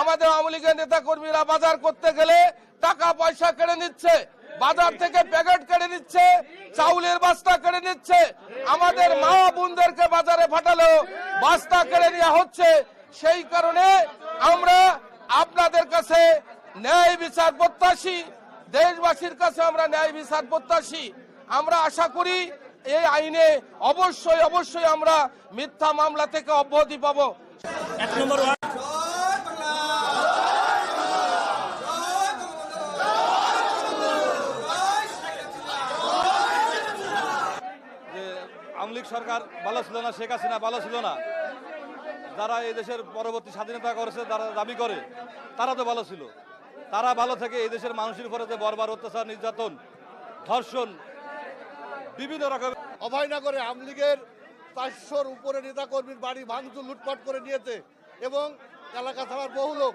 আমাদের আওয়ামী লীগের নেতা কর্মীরা বাজার করতে গেলে টাকা পয়সা কেড়ে নিচ্ছে, বাজার থেকে প্যাকেট কেড়ে নিচ্ছে, চাউলের বস্তা কেড়ে নিচ্ছে। আমাদের মা বোনদেরকে বাজারে পাঠালেও বস্তা কেড়ে নেওয়া হচ্ছে। সেই কারণে আমরা আপনাদের কাছে ন্যায় বিচার প্রত্যাশী, দেশবাসীর কাছে আমরা ন্যায় বিচার প্রত্যাশী। আমরা আশা করি এই আইনে অবশ্যই অবশ্যই আমরা মিথ্যা মামলা থেকে অব্যাহতি পাবো। 1 নম্বর ওয়ার্ড আওয়ামী লীগ সরকার ভালো ছিল না, শেখ হাসিনা ভালো ছিল না, যারা এই দেশের পরবর্তী স্বাধীনতা করেছে, যারা দাবি করে তারা তো ভালো ছিল। তারা ভালো থেকে এই দেশের মানুষের উপরে যে বর্বর অত্যাচার, নির্যাতন, ধর্ষণ, বিভিন্ন রকমের অভয়নগরে আওয়ামী লীগের 400-র উপরে নেতাকর্মীর বাড়ি ভাঙচুর, লুটপাট করে নিয়েছে এবং এলাকা থানার বহু লোক